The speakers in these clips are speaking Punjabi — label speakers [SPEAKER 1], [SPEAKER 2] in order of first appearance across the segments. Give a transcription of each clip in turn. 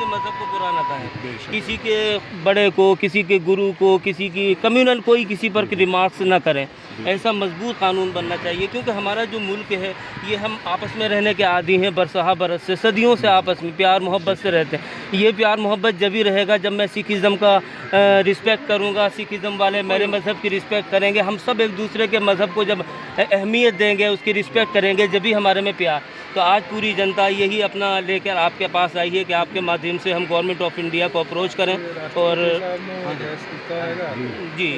[SPEAKER 1] मज़हब को बुरा ना कहें, किसी के बड़े को, किसी के गुरु को, किसी की कम्युनल कोई किसी पर रिमार्क्स ना करें। ऐसा मजबूत कानून बनना चाहिए, क्योंकि हमारा जो मुल्क है ये हम आपस में रहने के आदी हैं, बरसहा बरस से, सदियों से आपस में प्यार मोहब्बत से रहते हैं। ये प्यार मोहब्बत जब भी रहेगा जब मैं सिखिज़म का रिस्पेक्ट करूँगा, सिखिज़म वाले मेरे मज़हब की रिस्पेक्ट करेंगे, हम सब एक दूसरे के मज़हब को जब अहमियत देंगे, उसकी रिस्पेक्ट करेंगे, जब भी हमारे में प्यार। तो आज पूरी जनता यही अपना लेकर आपके पास आई है कि आपके माध्यम से हम गवर्नमेंट ऑफ इंडिया को अप्रोच करें। और जी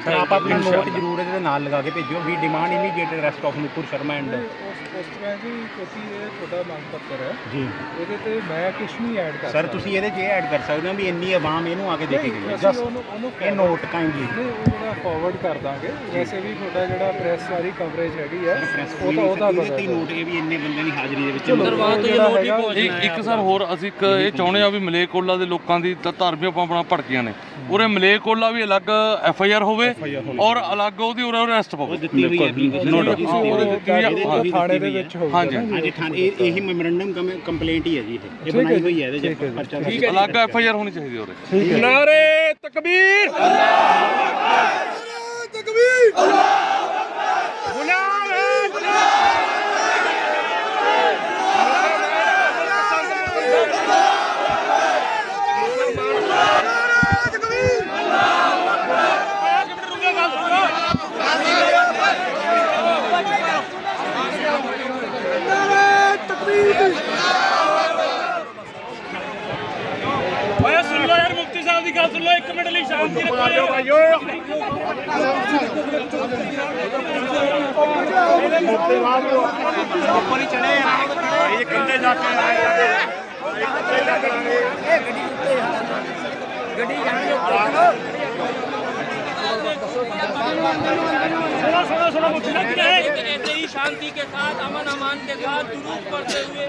[SPEAKER 2] सर, आप अपना नोट जरूर है नाल लगा के भेजियो। We demand immediate arrest of Nupur Sharma and
[SPEAKER 3] जी, क्योंकि ये छोटा मांग पत्र है
[SPEAKER 2] जी,
[SPEAKER 3] ਇਹਦੇ ਤੇ ਮੈਂ ਕੁਝ ਨਹੀਂ ਐਡ ਕਰ
[SPEAKER 2] सर ਤੁਸੀਂ ਇਹਦੇ 'ਚ ਐਡ ਕਰ ਸਕਦੇ ਹੋ ਵੀ ਇੰਨੀ ਆਵਾਮ ਇਹਨੂੰ ਆ ਕੇ ਦੇਖੀ ਗਈ ਹੈ।
[SPEAKER 3] ਜਸਟ
[SPEAKER 2] ਇਹ ਨੋਟ ਕਾਈਂਡਲੀ
[SPEAKER 3] ਉਹ ਜਿਹੜਾ ਫਾਰਵਰਡ ਕਰ ਦਾਂਗੇ। ਵੈਸੇ ਵੀ ਤੁਹਾਡਾ ਜਿਹੜਾ ਪ੍ਰੈਸ ਸਾਰੀ ਕਵਰੇਜ ਹੈਗੀ ਹੈ ਉਹਦਾ
[SPEAKER 2] ਇਹਦੇ ਨੋਟ ਇਹ ਵੀ ਇੰਨੇ ਬੰਦੇ ਦੀ ਹਾਜ਼ਰੀ ਦੇ ਵਿੱਚ
[SPEAKER 4] ਇੱਕ ਸਰ ਹੋਰ ਅਸੀਂ ਇੱਕ ਇਹ ਚਾਹੁੰਦੇ ਆ ਵੀ ਮਲੇਰਕੋਟਲਾ ਦੇ ਲੋਕਾਂ ਦੀ ਧਾਰਮਿਕ ਭਾਵਨਾ ਭੜਕੀਆਂ ਨੇ, ਉਰੇ ਮਲੇਰਕੋਟਲਾ ਵੀ ਅਲੱਗ FIR ਹੋਵੇ ਔਰ ਅਲੱਗ ਉਹਦੀ ਉਰੇ ਅਰੈਸਟ ਪਵੇ।
[SPEAKER 2] ਦਿੱਤੀ ਹੋਈ ਹੈ
[SPEAKER 3] ਥਾਣੇ ਦੇ ਵਿੱਚ ਹੋਊਗਾ।
[SPEAKER 2] ਹਾਂਜੀ ਹਾਂਜੀ, ਥਾਣੇ ਇਹੀ ਮੈਮੋਰੈਂਡਮ ਕੰਪਲੇਂਟ ਹੀ ਹੈ ਜੀ। ਇਹ ਬਣਾਈ ਹੋਈ ਹੈ ਇਹਦੇ 'ਚ ਪਰਚਾ
[SPEAKER 4] ਅਲੱਗ FIR ਹੋਣੀ ਚਾਹੀਦੀ ਉਰੇ।
[SPEAKER 3] ਨਾਰੇ ਤਕਬੀਰ,
[SPEAKER 1] ऐसे ही शांति के साथ, अमन अमान के साथ जुलूस करते हुए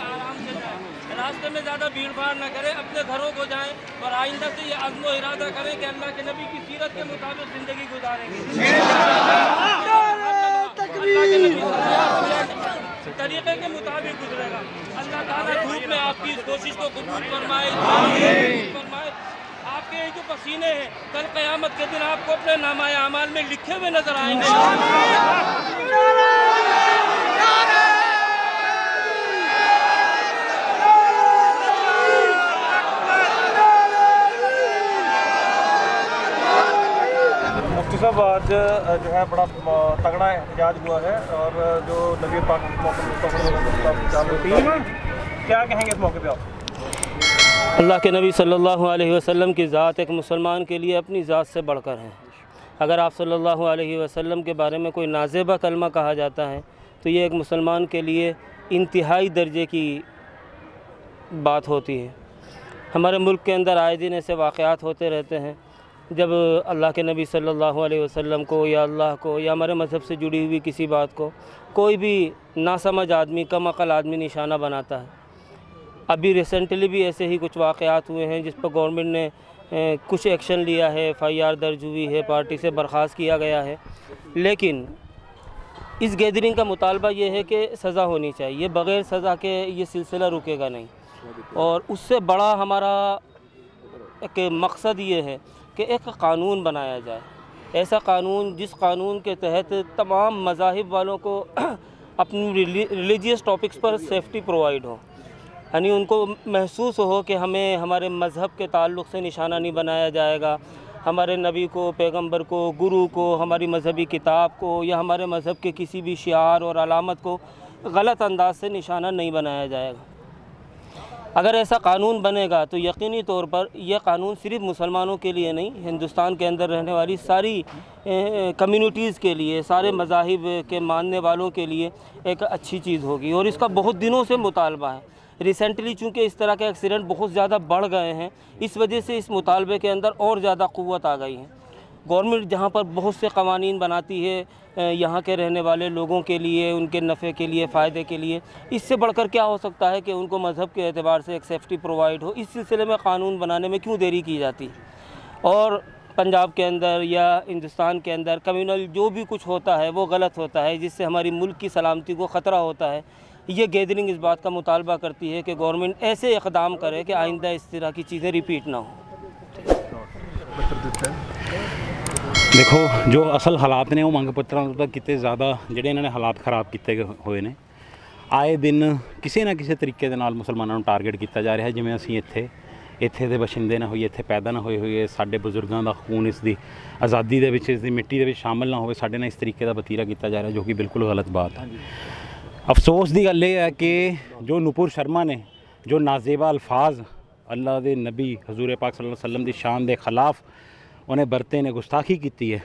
[SPEAKER 1] आराम से जाएं। रास्ते में ज़्यादा भीड़ भाड़ न करें, अपने घरों को जाएं और आइंदा से ये अज़्म इरादा करें कि अल्लाह के नबी की सीरत के मुताबिक ज़िंदगी गुजारेंगे, तरीक़े के मुताबिक गुजरेगा। अल्लाह ताला धूप में आपकी इस कोशिश को कबूल फरमाए। आपके जो पसीने हैं कल क़यामत के दिन आपको अपने नामाए आमाल में लिखे हुए नजर आएंगे।
[SPEAKER 3] मुफ्ती साहब, आज जो है बड़ा तगड़ा एहतजाज हुआ है और जो नबी पाक क्या कहेंगे इस मौके पे आप?
[SPEAKER 1] अल्लाह के नबी सल्लल्लाहु अलैहि वसल्लम की ज़ात एक मुसलमान के लिए अपनी ज़ात से बढ़कर है। अगर आप सल्लल्लाहु अलैहि वसल्लम के बारे में कोई नाज़ेबा कलमा कहा जाता है तो ये एक मुसलमान के लिए इंतहाई दर्जे की बात होती है। हमारे मुल्क के अंदर आए दिन ऐसे वाक़यात होते रहते हैं जब अल्लाह के नबी सल्लल्लाहु अलैहि वसल्लम को या अल्लाह को या हमारे मज़हब से जुड़ी हुई किसी बात को कोई भी नासमझ आदमी, कम अक़ल आदमी निशाना बनाता है। अभी रिसेंटली भी ऐसे ही कुछ वाक़यात हुए हैं जिस पर गवर्नमेंट ने कुछ एक्शन लिया है, FIR दर्ज हुई है, पार्टी से बर्खास्त किया गया है। लेकिन इस गैदरिंग का मुतालबा ये है कि सज़ा होनी चाहिए, बग़ैर सज़ा के ये सिलसिला रुकेगा नहीं। और उससे बड़ा हमारा एक मकसद ये है कि एक क़ानून बनाया जाए, ऐसा क़ानून जिस क़ानून के तहत तमाम मज़ाहिब वालों को अपनी रिलीजियस टॉपिक्स पर सेफ्टी प्रोवाइड हो, यानी उनको महसूस हो कि हमें हमारे मज़हब के ताल्लुक़ से निशाना नहीं बनाया जाएगा, हमारे नबी को, पैगंबर को, गुरु को, हमारी मजहबी किताब को या हमारे मज़हब के किसी भी शिआर और अलामत को गलत अंदाज से निशाना नहीं बनाया जाएगा। अगर ऐसा कानून बनेगा तो यकीनी तौर पर यह कानून सिर्फ मुसलमानों के लिए नहीं, हिंदुस्तान के अंदर रहने वाली सारी कम्युनिटीज़ के लिए, सारे मज़ाहिब के मानने वालों के लिए एक अच्छी चीज़ होगी। और इसका बहुत दिनों से मुतालबा है। रिसेंटली चूँकि इस तरह के एक्सीडेंट बहुत ज़्यादा बढ़ गए हैं, इस वजह से इस मुतालबे के अंदर और ज़्यादा क़ुव्वत आ गई है। गवर्नमेंट जहाँ पर बहुत से क़वानीन बनाती है यहाँ के रहने वाले लोगों के लिए, उनके नफ़े के लिए, फ़ायदे के लिए, इससे बढ़कर क्या हो सकता है कि उनको मज़हब के एतबार से एक सेफ्टी प्रोवाइड हो। इस सिलसिले में क़ानून बनाने में क्यों देरी की जाती है। और पंजाब के अंदर या हिंदुस्तान के अंदर कम्युनल जो भी कुछ होता है वो गलत होता है, जिससे हमारी मुल्क की सलामती को ख़तरा होता है। ये गैदरिंग इस बात का मुतालबा करती है कि गवर्नमेंट ऐसे इक़दाम करे कि आइंदा इस तरह की चीज़ें रिपीट ना हो।
[SPEAKER 2] देखो जो असल हालात ने वो मंग पत्रों तो कितने ज़्यादा ਜਿਹੜੇ ਇਹਨਾਂ ਨੇ ਹਾਲਾਤ ਖਰਾਬ ਕੀਤੇ ਹੋਏ ਨੇ। ਆਏ ਦਿਨ ਕਿਸੇ ਨਾ ਕਿਸੇ ਤਰੀਕੇ ਦੇ ਨਾਲ ਮੁਸਲਮਾਨਾਂ ਨੂੰ ਟਾਰਗੇਟ ਕੀਤਾ ਜਾ ਰਿਹਾ। ਜਿਵੇਂ ਅਸੀਂ ਇੱਥੇ ਦੇ ਬਸ਼ਿੰਦੇ ਨਾ ਹੋਈਏ, ਇੱਥੇ ਪੈਦਾ ਨਾ ਹੋਏ ਸਾਡੇ ਬਜ਼ੁਰਗਾਂ ਦਾ ਖੂਨ ਇਸ ਦੀ ਆਜ਼ਾਦੀ ਦੇ ਵਿੱਚ, ਇਸ ਦੀ ਮਿੱਟੀ ਦੇ ਵਿੱਚ ਸ਼ਾਮਲ ਨਾ ਹੋਵੇ, ਸਾਡੇ ਨਾਲ ਇਸ ਤਰੀਕੇ ਦਾ ਵਤੀਰਾ ਕੀਤਾ ਜਾ ਰਿਹਾ, ਜੋ ਕਿ ਬਿਲਕੁਲ ਗਲਤ ਬਾਤ ਹੈ। ਅਫਸੋਸ ਦੀ ਗੱਲ ਇਹ ਹੈ ਕਿ ਜੋ ਨੂਪੁਰ ਸ਼ਰਮਾ ਨੇ ਜੋ ਨਾਜ਼ੇਬਾ ਅਲਫਾਜ਼ ਅੱਲਾ ਦੇ ਨਬੀ ਹਜ਼ੂਰ ਪਾਕ ਸੱਲੱਲਾਹੁ ਅਲੈहि ਵਸੱਲਮ ਦੀ ਸ਼ਾਨ ਦੇ ਖਿਲਾਫ ਉਹਨੇ ਵਰਤੇ ਨੇ, ਗੁਸਤਾਖੀ ਕੀਤੀ ਹੈ,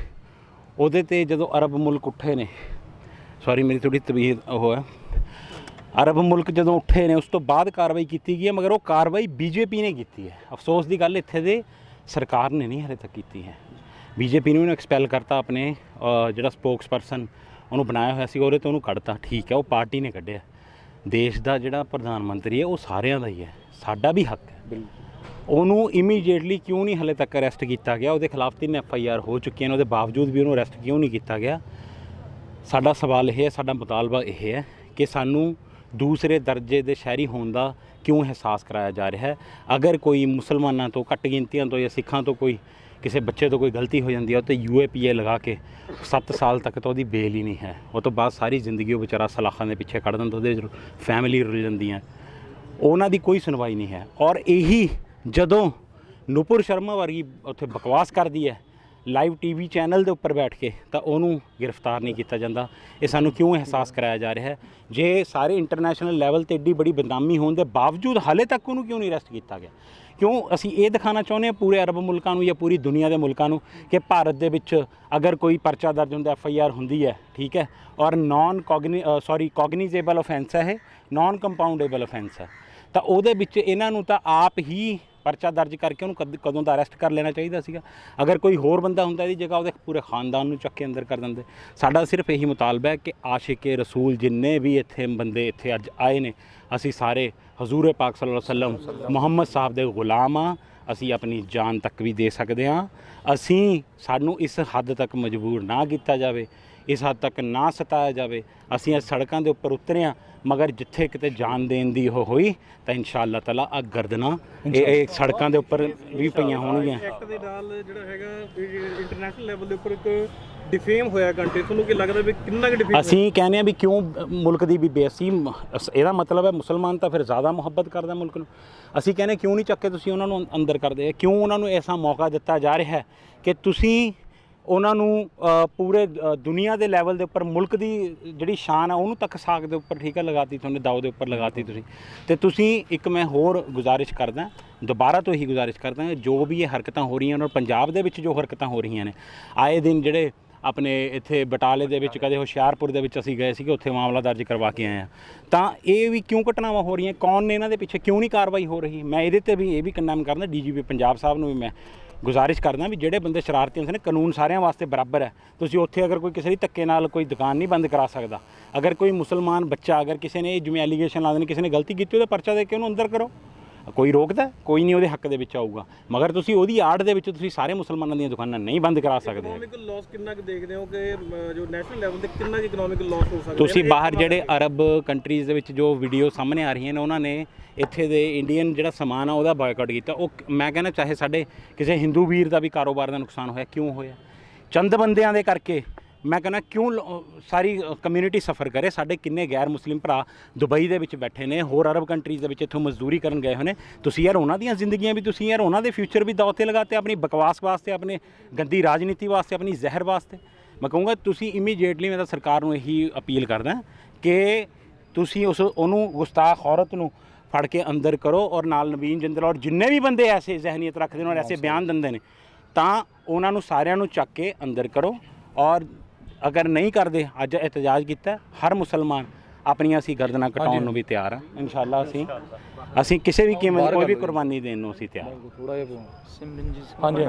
[SPEAKER 2] ਉਹਦੇ ਤੇ ਜਦੋਂ ਅਰਬ ਮੁਲਕ ਉੱਠੇ ਨੇ, ਸੌਰੀ ਮੇਰੀ ਥੋੜੀ ਤਬੀਅਤ ਉਹ ਹੈ, ਅਰਬ ਮੁਲਕ ਜਦੋਂ ਉੱਠੇ ਨੇ ਉਸ ਤੋਂ ਬਾਅਦ ਕਾਰਵਾਈ ਕੀਤੀ ਗਈ ਹੈ, ਮਗਰ ਉਹ ਕਾਰਵਾਈ ਬੀਜੇਪੀ ਨੇ ਕੀਤੀ ਹੈ। ਅਫਸੋਸ ਦੀ ਗੱਲ ਇੱਥੇ ਦੇ ਸਰਕਾਰ ਨੇ ਨਹੀਂ ਹਾਲੇ ਤੱਕ ਕੀਤੀ ਹੈ। ਬੀਜੇਪੀ ਨੂੰ ਐਕਸਪੈਲ ਕਰਤਾ, ਆਪਣੇ ਜਿਹੜਾ ਸਪੋਕਸ ਪਰਸਨ ਉਹਨੂੰ ਬਣਾਇਆ ਹੋਇਆ ਸੀ ਉਹਦੇ ਤੋਂ ਉਹਨੂੰ ਕੱਢਤਾ। ਠੀਕ ਹੈ, ਉਹ ਪਾਰਟੀ ਨੇ ਕੱਢਿਆ। ਦੇਸ਼ ਦਾ ਜਿਹੜਾ ਪ੍ਰਧਾਨ ਮੰਤਰੀ ਹੈ ਉਹ ਸਾਰਿਆਂ ਦਾ ਹੀ ਹੈ, ਸਾਡਾ ਵੀ ਹੱਕ ਹੈ। ਉਹਨੂੰ ਇਮੀਡੀਏਟਲੀ ਕਿਉਂ ਨਹੀਂ ਹਾਲੇ ਤੱਕ ਅਰੈਸਟ ਕੀਤਾ ਗਿਆ? ਉਹਦੇ ਖਿਲਾਫ 3 FIR ਹੋ ਚੁੱਕੀਆਂ ਨੇ, ਉਹਦੇ ਬਾਵਜੂਦ ਵੀ ਉਹਨੂੰ ਅਰੈਸਟ ਕਿਉਂ ਨਹੀਂ ਕੀਤਾ ਗਿਆ? ਸਾਡਾ ਸਵਾਲ ਇਹ ਹੈ, ਸਾਡਾ ਮੁਤਾਲਬਾ ਇਹ ਹੈ ਕਿ ਸਾਨੂੰ ਦੂਸਰੇ ਦਰਜੇ ਦੇ ਸ਼ਹਿਰੀ ਹੋਣ ਦਾ ਕਿਉਂ ਅਹਿਸਾਸ ਕਰਾਇਆ ਜਾ ਰਿਹਾ ਹੈ। ਅਗਰ ਕੋਈ ਮੁਸਲਮਾਨਾਂ ਤੋਂ, ਘੱਟ ਗਿਣਤੀਆਂ ਤੋਂ ਜਾਂ ਸਿੱਖਾਂ ਤੋਂ ਕੋਈ ਕਿਸੇ ਬੱਚੇ ਤੋਂ ਕੋਈ ਗਲਤੀ ਹੋ ਜਾਂਦੀ ਹੈ ਉਹ ਤੇ UAPA ਲਗਾ ਕੇ 7 ਸਾਲ ਤੱਕ ਤਾਂ ਉਹਦੀ ਬੇਲ ਹੀ ਨਹੀਂ ਹੈ। ਉਹ ਤੋਂ ਬਾਅਦ ਸਾਰੀ ਜ਼ਿੰਦਗੀ ਉਹ ਵਿਚਾਰਾ ਸਲਾਖਾਂ ਦੇ ਪਿੱਛੇ ਕੱਢ ਦਿੰਦਾ, ਉਹਦੇ ਫੈਮਿਲੀ ਰੁਲ ਜਾਂਦੀਆਂ, ਉਹਨਾਂ ਦੀ ਕੋਈ ਸੁਣਵਾਈ ਨਹੀਂ ਹੈ। ਔਰ ਇਹੀ ਜਦੋਂ ਨੂਪੁਰ ਸ਼ਰਮਾ ਵਰਗੀ ਉੱਥੇ ਬਕਵਾਸ ਕਰਦੀ ਹੈ ਲਾਈਵ TV ਚੈਨਲ ਦੇ ਉੱਪਰ ਬੈਠ ਕੇ, ਤਾਂ ਉਹਨੂੰ ਗ੍ਰਿਫਤਾਰ ਨਹੀਂ ਕੀਤਾ ਜਾਂਦਾ। ਇਹ ਸਾਨੂੰ ਕਿਉਂ ਅਹਿਸਾਸ ਕਰਾਇਆ ਜਾ ਰਿਹਾ ਹੈ? ਜੇ ਸਾਰੇ ਇੰਟਰਨੈਸ਼ਨਲ ਲੈਵਲ 'ਤੇ ਐਡੀ ਬੜੀ ਬਦਨਾਮੀ ਹੋਣ ਦੇ ਬਾਵਜੂਦ ਹਾਲੇ ਤੱਕ ਉਹਨੂੰ ਕਿਉਂ ਨਹੀਂ ਅਰੈਸਟ ਕੀਤਾ ਗਿਆ? ਕਿਉਂ? ਅਸੀਂ ਇਹ ਦਿਖਾਉਣਾ ਚਾਹੁੰਦੇ ਹਾਂ ਪੂਰੇ ਅਰਬ ਮੁਲਕਾਂ ਨੂੰ ਜਾਂ ਪੂਰੀ ਦੁਨੀਆ ਦੇ ਮੁਲਕਾਂ ਨੂੰ ਕਿ ਭਾਰਤ ਦੇ ਵਿੱਚ ਅਗਰ ਕੋਈ ਪਰਚਾ ਦਰਜ ਹੁੰਦਾ, FIR ਹੁੰਦੀ ਹੈ, ਠੀਕ ਹੈ, ਔਰ ਕੋਗਨੀਜ਼ੇਬਲ ਅਫੈਂਸ ਹੈ, ਇਹ ਨਾਨ ਕੰਪਾਊਂਡੇਬਲ ਅਫੈਂਸ ਹੈ, ਤਾਂ ਉਹਦੇ ਵਿੱਚ ਇਹਨਾਂ ਨੂੰ ਤਾਂ ਆਪ ਹੀ ਪਰਚਾ ਦਰਜ ਕਰਕੇ ਉਹਨੂੰ ਕਦੋਂ ਦਾ ਅਰੈਸਟ ਕਰ ਲੈਣਾ ਚਾਹੀਦਾ ਸੀਗਾ। ਅਗਰ ਕੋਈ ਹੋਰ ਬੰਦਾ ਹੁੰਦਾ ਇਹਦੀ ਜਗ੍ਹਾ, ਉਹਦੇ ਪੂਰੇ ਖਾਨਦਾਨ ਨੂੰ ਚੱਕ ਕੇ ਅੰਦਰ ਕਰ ਦਿੰਦੇ। ਸਾਡਾ ਸਿਰਫ ਇਹੀ ਮੁਤਾਲਬਾ ਹੈ ਕਿ ਆਸ਼ਿਕੇ ਰਸੂਲ ਜਿੰਨੇ ਵੀ ਇੱਥੇ ਬੰਦੇ ਇੱਥੇ ਅੱਜ ਆਏ ਨੇ, ਅਸੀਂ ਸਾਰੇ ਹਜ਼ੂਰ ਪਾਕ ਸੱਲੱਲਾਹੁ ਅਲੈहि ਵਸੱਲਮ ਮੁਹੰਮਦ ਸਾਹਿਬ ਦੇ ਗੁਲਾਮ ਹਾਂ। ਅਸੀਂ ਆਪਣੀ ਜਾਨ ਤੱਕ ਵੀ ਦੇ ਸਕਦੇ ਹਾਂ। ਸਾਨੂੰ ਇਸ ਹੱਦ ਤੱਕ ਮਜਬੂਰ ਨਾ ਕੀਤਾ ਜਾਵੇ, ਇਸ ਹੱਦ ਤੱਕ ਨਾ ਸਤਾਇਆ ਜਾਵੇ। ਅਸੀਂ ਇਸ ਸੜਕਾਂ ਦੇ ਉੱਪਰ ਉਤਰੇ ਹਾਂ, ਮਗਰ ਜਿੱਥੇ ਕਿਤੇ ਜਾਨ ਦੇਣ ਦੀ ਉਹ ਹੋਈ ਤਾਂ ਇਨਸ਼ਾ ਅੱਲਾਹ ਤਾਲਾ ਆ ਗਰਦਨਾਂ ਇਹ ਸੜਕਾਂ ਦੇ ਉੱਪਰ ਵੀ ਪਈਆਂ ਹੋਣਗੀਆਂ।
[SPEAKER 3] ਐਕਟ ਦੇ ਨਾਲ ਜਿਹੜਾ ਹੈਗਾ ਇੰਟਰਨੈਸ਼ਨਲ ਲੈਵਲ ਦੇ ਉੱਪਰ ਇੱਕ ਡਿਫੇਮ ਹੋਇਆ ਕੰਟਰੀ, ਤੁਹਾਨੂੰ ਕੀ ਲੱਗਦਾ ਵੀ ਕਿੰਨਾ ਕੁ ਡਿਫੇਮ? ਅਸੀਂ
[SPEAKER 2] ਕਹਿੰਦੇ ਹਾਂ ਵੀ ਕਿਉਂ ਮੁਲਕ ਦੀ ਵੀ ਬੇਅਸੀ, ਇਹਦਾ ਮਤਲਬ ਹੈ ਮੁਸਲਮਾਨ ਤਾਂ ਫਿਰ ਜ਼ਿਆਦਾ ਮੁਹੱਬਤ ਕਰਦਾ ਮੁਲਕ ਨੂੰ। ਅਸੀਂ ਕਹਿੰਦੇ ਕਿਉਂ ਨਹੀਂ ਚੱਕ ਕੇ ਤੁਸੀਂ ਉਹਨਾਂ ਨੂੰ ਅੰਦਰ ਕਰਦੇ? ਕਿਉਂ ਉਹਨਾਂ ਨੂੰ ਐਸਾ ਮੌਕਾ ਦਿੱਤਾ ਜਾ ਰਿਹਾ ਹੈ ਕਿ ਤੁਸੀਂ ਉਹਨਾਂ ਨੂੰ ਪੂਰੇ ਦੁਨੀਆ ਦੇ ਲੈਵਲ ਦੇ ਉੱਪਰ ਮੁਲਕ ਦੀ ਜਿਹੜੀ ਸ਼ਾਨ ਆ ਉਹਨੂੰ ਤੱਕ ਸਾਕ ਦੇ ਉੱਪਰ, ਠੀਕ ਹੈ, ਲਗਾਤੀ, ਤੁਹਾਡੇ ਦਾਅ ਦੇ ਉੱਪਰ ਲਗਾਤੀ ਤੁਸੀਂ। ਅਤੇ ਤੁਸੀਂ ਇੱਕ ਮੈਂ ਹੋਰ ਗੁਜ਼ਾਰਿਸ਼ ਕਰਦਾ, ਦੁਬਾਰਾ ਤੋਂ ਇਹੀ ਗੁਜ਼ਾਰਿਸ਼ ਕਰਦਾ, ਜੋ ਵੀ ਇਹ ਹਰਕਤਾਂ ਹੋ ਰਹੀਆਂ ਔਰ ਪੰਜਾਬ ਦੇ ਵਿੱਚ ਜੋ ਹਰਕਤਾਂ ਹੋ ਰਹੀਆਂ ਨੇ, ਆਏ ਦਿਨ ਜਿਹੜੇ ਆਪਣੇ ਇੱਥੇ ਬਟਾਲੇ ਦੇ ਵਿੱਚ, ਕਦੇ ਹੁਸ਼ਿਆਰਪੁਰ ਦੇ ਵਿੱਚ ਅਸੀਂ ਗਏ ਸੀਗੇ, ਉੱਥੇ ਮਾਮਲਾ ਦਰਜ ਕਰਵਾ ਕੇ ਆਏ ਹਾਂ, ਤਾਂ ਇਹ ਵੀ ਕਿਉਂ ਘਟਨਾਵਾਂ ਹੋ ਰਹੀਆਂ? ਕੌਣ ਨੇ ਇਹਨਾਂ ਦੇ ਪਿੱਛੇ? ਕਿਉਂ ਨਹੀਂ ਕਾਰਵਾਈ ਹੋ ਰਹੀ? ਮੈਂ ਇਹਦੇ 'ਤੇ ਵੀ ਇਹ ਵੀ ਕੰਡੈਮ ਕਰਦਾ, DGP ਪੰਜਾਬ ਸਾਹਿਬ ਨੂੰ ਵੀ ਮੈਂ ਗੁਜ਼ਾਰਿਸ਼ ਕਰਦਾ ਵੀ ਜਿਹੜੇ ਬੰਦੇ ਸ਼ਰਾਰਤੀ ਹੁੰਦੇ ਨੇ, ਕਾਨੂੰਨ ਸਾਰਿਆਂ ਵਾਸਤੇ ਬਰਾਬਰ ਹੈ। ਤੁਸੀਂ ਉੱਥੇ ਅਗਰ ਕੋਈ ਕਿਸੇ ਦੀ ਧੱਕੇ ਨਾਲ ਕੋਈ ਦੁਕਾਨ ਨਹੀਂ ਬੰਦ ਕਰਾ ਸਕਦਾ। ਅਗਰ ਕੋਈ ਮੁਸਲਮਾਨ ਬੱਚਾ, ਅਗਰ ਕਿਸੇ ਨੇ ਜਿਵੇਂ ਐਲੀਗੇਸ਼ਨ ਲਾ ਦੇਣ ਕਿਸੇ ਨੇ ਗਲਤੀ ਕੀਤੀ, ਉਹਦਾ ਪਰਚਾ ਦੇ ਕੇ ਉਹਨੂੰ ਅੰਦਰ ਕਰੋ। ਕੋਈ ਰੋਕਦਾ? ਕੋਈ ਨਹੀਂ, ਉਹਦੇ ਹੱਕ ਦੇ ਵਿੱਚ ਆਊਗਾ। ਮਗਰ ਤੁਸੀਂ ਉਹਦੀ ਆੜ ਦੇ ਵਿੱਚ ਤੁਸੀਂ ਸਾਰੇ ਮੁਸਲਮਾਨਾਂ ਦੀਆਂ ਦੁਕਾਨਾਂ ਨਹੀਂ ਬੰਦ ਕਰਾ ਸਕਦੇ।
[SPEAKER 3] ਇਕਨੋਮਿਕ ਲਾਸ ਕਿੰਨਾ ਕੁ ਦੇਖਦੇ ਹੋ ਕਿ ਜੋ ਨੈਸ਼ਨਲ ਲੈਵਲ ਤੇ ਕਿੰਨਾ ਕੁ ਇਕਨੋਮਿਕ ਲਾਸ ਹੋ ਸਕਦਾ?
[SPEAKER 2] ਤੁਸੀਂ ਬਾਹਰ ਜਿਹੜੇ ਅਰਬ ਕੰਟਰੀਜ਼ ਦੇ ਵਿੱਚ ਜੋ ਵੀਡੀਓ ਸਾਹਮਣੇ ਆ ਰਹੀਆਂ ਨੇ, ਉਹਨਾਂ ਨੇ ਇੱਥੇ ਦੇ ਇੰਡੀਅਨ ਜਿਹੜਾ ਸਮਾਨ ਆ ਉਹਦਾ ਬਾਇਕਾਟ ਕੀਤਾ। ਉਹ ਮੈਂ ਕਹਿੰਦਾ ਚਾਹੇ ਸਾਡੇ ਕਿਸੇ ਹਿੰਦੂ ਵੀਰ ਦਾ ਵੀ ਕਾਰੋਬਾਰ ਦਾ ਨੁਕਸਾਨ ਹੋਇਆ, ਕਿਉਂ ਹੋਇਆ? ਚੰਦ ਬੰਦਿਆਂ ਦੇ ਕਰਕੇ। ਮੈਂ ਕਹਿੰਦਾ ਕਿਉਂ ਸਾਰੀ ਕਮਿਊਨਿਟੀ ਸਫਰ ਕਰੇ? ਸਾਡੇ ਕਿੰਨੇ ਗੈਰ ਮੁਸਲਿਮ ਭਰਾ ਦੁਬਈ ਦੇ ਵਿੱਚ ਬੈਠੇ ਨੇ, ਹੋਰ ਅਰਬ ਕੰਟਰੀਜ਼ ਦੇ ਵਿੱਚ ਇੱਥੋਂ ਮਜ਼ਦੂਰੀ ਕਰਨ ਗਏ ਹੋਏ ਨੇ। ਤੁਸੀਂ ਯਾਰ ਉਹਨਾਂ ਦੀਆਂ ਜ਼ਿੰਦਗੀਆਂ ਵੀ, ਤੁਸੀਂ ਯਾਰ ਉਹਨਾਂ ਦੇ ਫਿਊਚਰ ਵੀ ਦਾਅ 'ਤੇ ਲਗਾਤੇ, ਆਪਣੀ ਬਕਵਾਸ ਵਾਸਤੇ, ਆਪਣੇ ਗੰਦੀ ਰਾਜਨੀਤੀ ਵਾਸਤੇ, ਆਪਣੀ ਜ਼ਹਿਰ ਵਾਸਤੇ। ਮੈਂ ਕਹੂੰਗਾ ਤੁਸੀਂ ਇਮੀਡੀਏਟਲੀ, ਮੈਂ ਤਾਂ ਸਰਕਾਰ ਨੂੰ ਇਹੀ ਅਪੀਲ ਕਰਦਾ ਕਿ ਤੁਸੀਂ ਉਹਨੂੰ ਗੁਸਤਾਖ ਔਰਤ ਨੂੰ ਫੜ ਕੇ ਅੰਦਰ ਕਰੋ ਔਰ ਨਾਲ ਨਵੀਨ ਜਿੰਦਲ ਔਰ ਜਿੰਨੇ ਵੀ ਬੰਦੇ ਐਸੇ ਜ਼ਹਿਨੀਅਤ ਰੱਖਦੇ ਨੇ ਔਰ ਐਸੇ ਬਿਆਨ ਦਿੰਦੇ ਨੇ ਤਾਂ ਉਹਨਾਂ ਨੂੰ ਸਾਰਿਆਂ ਨੂੰ ਚੱਕ ਕੇ ਅੰਦਰ ਕਰੋ। ਔਰ ਅਗਰ ਨਹੀਂ ਕਰਦੇ, ਅੱਜ ਇhtਜਾਜ ਕੀਤਾ, ਹਰ ਮੁਸਲਮਾਨ ਆਪਣੀਆਂ ਅਸੀਂ ਗਰਦਨਾਂ ਕਟਾਉਣ ਨੂੰ ਵੀ ਤਿਆਰ ਹਾਂ ਇਨਸ਼ਾਅੱਲਾ। ਅਸੀਂ ਕਿਸੇ ਵੀ ਕੀਮਤ ਕੋਈ ਵੀ ਕੁਰਬਾਨੀ ਦੇਣ ਨੂੰ ਅਸੀਂ ਤਿਆਰ ਹਾਂ।
[SPEAKER 3] ਹਾਂਜੀ